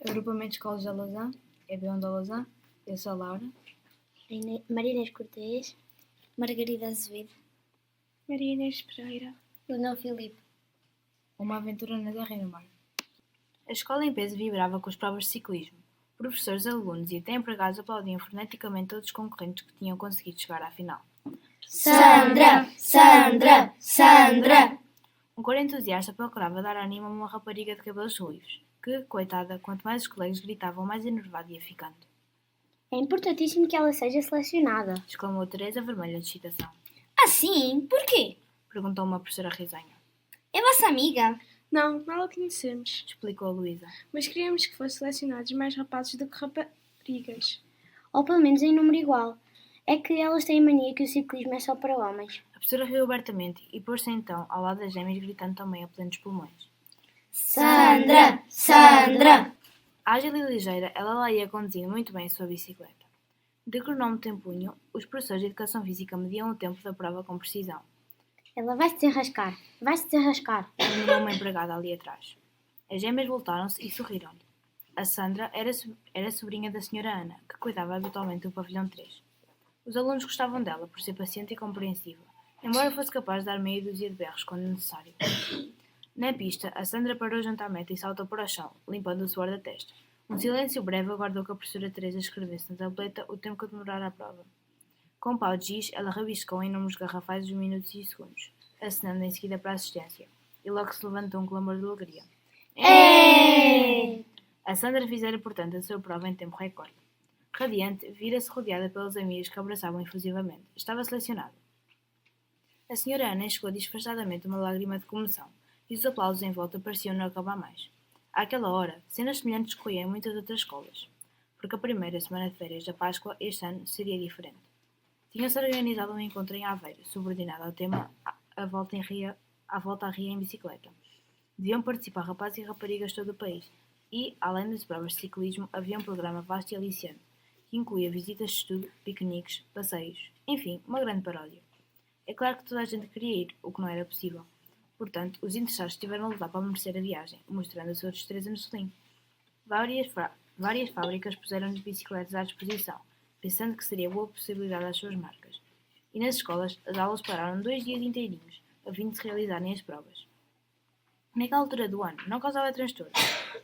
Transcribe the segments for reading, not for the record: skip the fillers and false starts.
Agrupamento de Escolas da Lausanne, EB1 da Lausanne, eu sou a Laura. Maria Inês Cortês, Margarida Azevedo, Maria Inês Pereira, Leonel Filipe. Uma aventura na terra e no mar. A escola em peso vibrava com as provas de ciclismo. Professores, alunos e até empregados aplaudiam freneticamente todos os concorrentes que tinham conseguido chegar à final. Sandra! Sandra! Sandra! Um coro entusiasta procurava dar ânimo a uma rapariga de cabelos ruivos, que, coitada, quanto mais os colegas gritavam, mais enervada ia ficando. É importantíssimo que ela seja selecionada, exclamou Teresa, vermelha de excitação. Ah, sim? Porquê? Perguntou uma professora risonha. É vossa amiga? Não a conhecemos, explicou a Luísa. Mas queríamos que fossem selecionados mais rapazes do que raparigas. ou pelo menos em número igual. É que elas têm mania que o ciclismo é só para homens. A professora riu abertamente e pôs-se então ao lado das gêmeas, gritando também a plenos pulmões. Sandra! Sandra! Ágil e ligeira, ela lá ia conduzindo muito bem a sua bicicleta. De cronómetro em punho, os professores de Educação Física mediam o tempo da prova com precisão. Ela vai-se desenrascar, murmurou uma empregada ali atrás. As gêmeas voltaram-se e sorriram-lhe. A Sandra era sobrinha da senhora Ana, que cuidava habitualmente do pavilhão 3. Os alunos gostavam dela por ser paciente e compreensiva, embora fosse capaz de dar meia dúzia de berros quando necessário. Na pista, a Sandra parou junto à meta e saltou para o chão, limpando o suor da testa. Um silêncio breve aguardou que a professora Teresa escrevesse na tableta o tempo que demorara a prova. Com pau de giz, ela rabiscou em números garrafais os minutos e segundos, acenando em seguida para a assistência, e logo se levantou um clamor de alegria. A Sandra fizera, portanto, a sua prova em tempo recorde. Radiante, vira-se rodeada pelos amigos que a abraçavam efusivamente. Estava selecionada. A senhora Ana enxugou disfarçadamente uma lágrima de comoção, e os aplausos em volta pareciam não acabar mais. Àquela hora, cenas semelhantes ocorriam em muitas outras escolas, porque a primeira semana de férias da Páscoa este ano seria diferente. Tinham-se organizado um encontro em Aveiro, subordinado ao tema à volta à ria em bicicleta. Deviam participar rapazes e raparigas de todo o país, e, além das provas de ciclismo, havia um programa vasto e aliciante, que incluía visitas de estudo, piqueniques, passeios, enfim, uma grande paródia. É claro que toda a gente queria ir, o que não era possível. Portanto, os interessados tiveram a lutar para merecer a viagem, mostrando a sua destreza no selim. Várias fábricas puseram-lhes bicicletas à disposição, pensando que seria boa possibilidade às suas marcas. E nas escolas, as aulas pararam 2 dias inteirinhos, a fim de se realizarem as provas. Naquela altura do ano, não causava transtorno.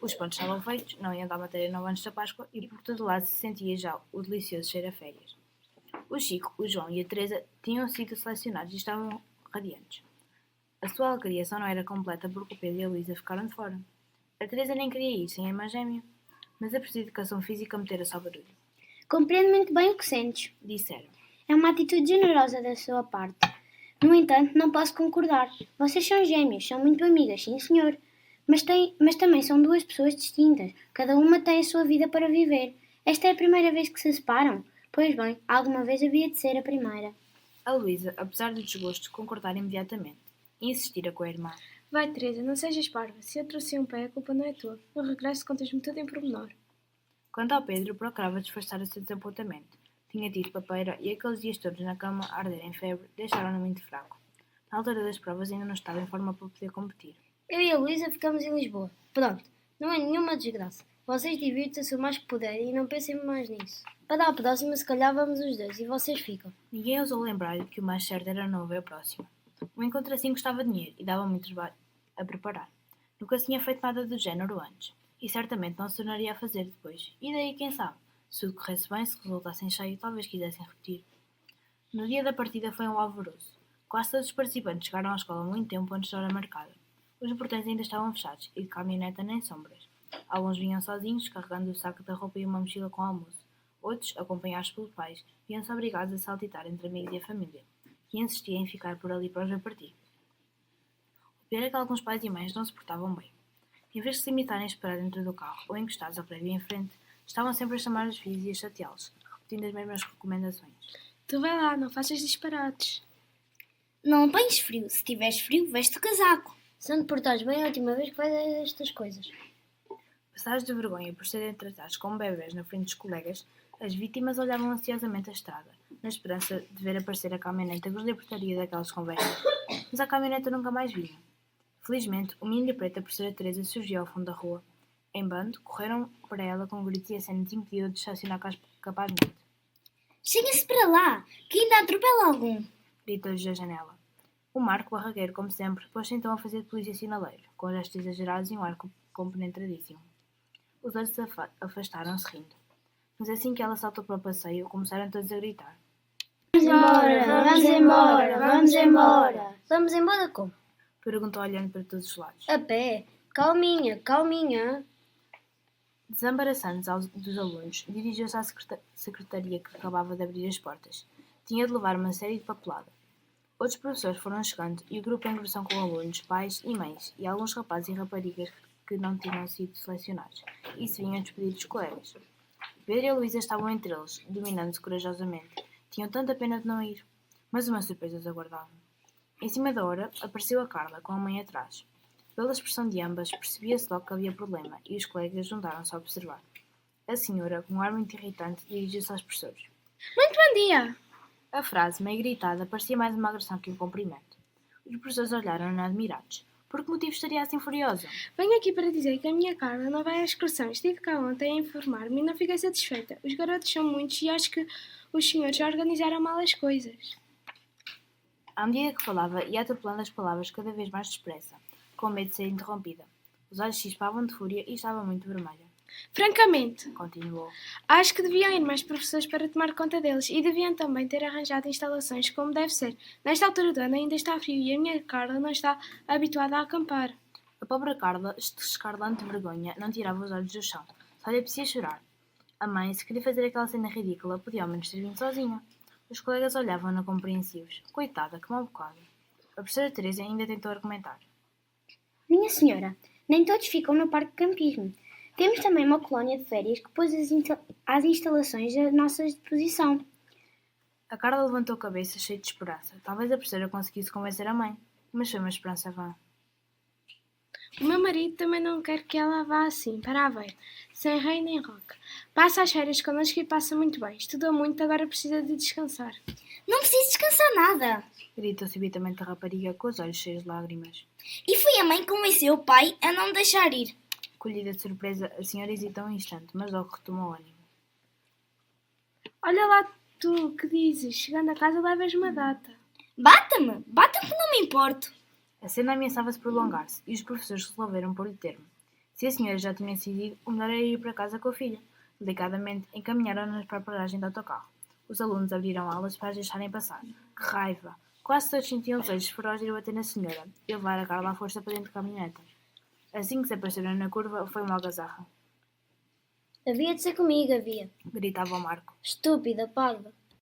Os pontos estavam feitos, não iam dar matéria nova antes da Páscoa e por todo lado se sentia já o delicioso cheiro a férias. O Chico, o João e a Teresa tinham sido selecionados e estavam radiantes. A sua alegria só não era completa porque o Pedro e a Luísa ficaram de fora. A Teresa nem queria ir sem a irmã gêmea, mas a professora de Educação Física metera-se ao barulho. Compreendo muito bem o que sentes, disseram. É uma atitude generosa da sua parte. No entanto, não posso concordar. Vocês são gêmeas, são muito amigas, sim senhor. Mas também são duas pessoas distintas. Cada uma tem a sua vida para viver. Esta é a primeira vez que se separam? Pois bem, alguma vez havia de ser a primeira. A Luísa, apesar do desgosto, concordara imediatamente. E insistira com a irmã. Vai, Teresa, não sejas parva. Se eu trouxe um pé, a culpa não é tua. No regresso contas-me tudo em pormenor. Quanto ao Pedro, procurava disfarçar o seu desapontamento. Tinha tido papeira e aqueles dias todos na cama a arder em febre deixaram-no muito fraco. Na altura das provas ainda não estava em forma para poder competir. Eu e a Luísa ficamos em Lisboa. Pronto, não é nenhuma desgraça. Vocês divirtam-se o mais que puderem e não pensem mais nisso. Para a próxima, se calhar vamos os dois e vocês ficam. Ninguém ousou lembrar-lhe que o mais certo era não ver a próxima. O encontro assim custava dinheiro e dava muito trabalho a preparar. Nunca se tinha feito nada do género antes. E certamente não se tornaria a fazer depois. E daí, quem sabe? Se tudo corresse bem, se resultassem cheio, talvez quisessem repetir. No dia da partida foi um alvoroço. Quase todos os participantes chegaram à escola muito tempo antes da hora marcada. Os portões ainda estavam fechados e de caminhoneta nem sombras. Alguns vinham sozinhos, carregando o saco da roupa e uma mochila com almoço. Outros, acompanhados pelos pais, viam-se obrigados a saltitar entre amigos e a família, que insistiam em ficar por ali para os ver partir. O pior é que alguns pais e mães não se portavam bem. Em vez de se limitarem a esperar dentro do carro ou encostados ao prédio em frente, estavam sempre a chamar os filhos e a chateá-los, repetindo as mesmas recomendações. Tu vai lá, não faças disparates. Não apanhes frio. Se tiveres frio, veste o casaco. Se não te portares bem, é a última vez que fazes estas coisas. Passados de vergonha por serem tratados como bebés na frente dos colegas, as vítimas olhavam ansiosamente a estrada, na esperança de ver aparecer a caminhoneta que os libertaria daquelas conversas. Mas a caminhoneta nunca mais vinha. Felizmente, o menino de preto, a professora Teresa, surgiu ao fundo da rua Em bando, correram para ela com gritos e acenos impediu-a de estacionar capazmente. Cheguem-se para lá, que ainda atropela algum. Gritou-lhes da janela. O Marco, barraqueiro como sempre, pôs-se então a fazer de polícia sinaleiro, com gestos exagerados e um ar compenetradíssimo. Os outros afastaram-se rindo. Mas assim que ela saltou para o passeio, começaram todos a gritar. Vamos embora, vamos embora, vamos embora. Vamos embora como? Perguntou olhando para todos os lados. A pé. Calminha, calminha. Desembaraçando-se dos alunos, dirigiu-se à secretaria que acabava de abrir as portas. Tinha de levar uma série de papelada. Outros professores foram chegando e o grupo engrossou com alunos, pais e mães e alguns rapazes e raparigas que não tinham sido selecionados e se vinham despedir dos colegas. Pedro e a Luísa estavam entre eles, dominando-se corajosamente. Tinham tanta pena de não ir, mas uma surpresa os aguardava. Em cima da hora, apareceu a Carla, com a mãe atrás. Pela expressão de ambas, percebia-se logo que havia problema e os colegas juntaram-se a observar. A senhora, com um ar muito irritante, dirigiu-se aos professores. Muito bom dia! A frase, meio gritada, parecia mais uma agressão que um cumprimento. Os professores olharam-na admirados. Por que motivo estaria assim furiosa? Venho aqui para dizer que a minha Carla não vai à excursão. Estive cá ontem a informar-me e não fiquei satisfeita. Os garotos são muitos e acho que os senhores já organizaram mal as coisas. À medida que falava, ia atropelando as palavras cada vez mais depressa, com medo de ser interrompida. Os olhos chispavam de fúria e estava muito vermelha. Francamente, Continuou. acho que deviam ir mais professores para tomar conta deles e deviam também ter arranjado instalações como deve ser. Nesta altura do ano ainda está frio e a minha Carla não está habituada a acampar. A pobre Carla, escarlante de vergonha, não tirava os olhos do chão. Só lhe apetecia chorar. A mãe, se queria fazer aquela cena ridícula, podia ao menos ter vindo sozinha. Os colegas olhavam-na compreensivos. Coitada, que mau bocado. A professora Teresa ainda tentou argumentar. Minha senhora, nem todos ficam no parque de campismo. Temos também uma colónia de férias que pôs as instalações à nossa disposição. A Carla levantou a cabeça, cheia de esperança. Talvez a professora conseguisse convencer a mãe, mas foi uma esperança vã. O meu marido também não quer que ela vá assim, para Aveiro, sem rei nem roca. Passa as férias connosco e passa muito bem. Estudou muito, agora precisa de descansar. Não preciso descansar nada. Gritou subitamente a rapariga com os olhos cheios de lágrimas. E foi a mãe que convenceu o pai a não deixar ir. Colhida de surpresa, a senhora hesitou um instante, mas logo retomou o ânimo. Olha lá tu, que dizes? Chegando a casa levas uma data. Bata-me que não me importo. A cena ameaçava-se prolongar-se e os professores resolveram pôr-lhe termo. Se a senhora já tinha decidido, o melhor era ir para casa com a filha. Delicadamente, encaminharam-nas para a paragem do autocarro. Os alunos abriram alas para as deixarem passar. Que raiva! Quase todos sentiam desejos ferozes de ir bater na senhora e levar a Carla à força para dentro da caminhoneta. Assim que se apareceram na curva, foi uma algazarra. Havia de ser comigo, havia. Gritava o Marco. Estúpida, parda.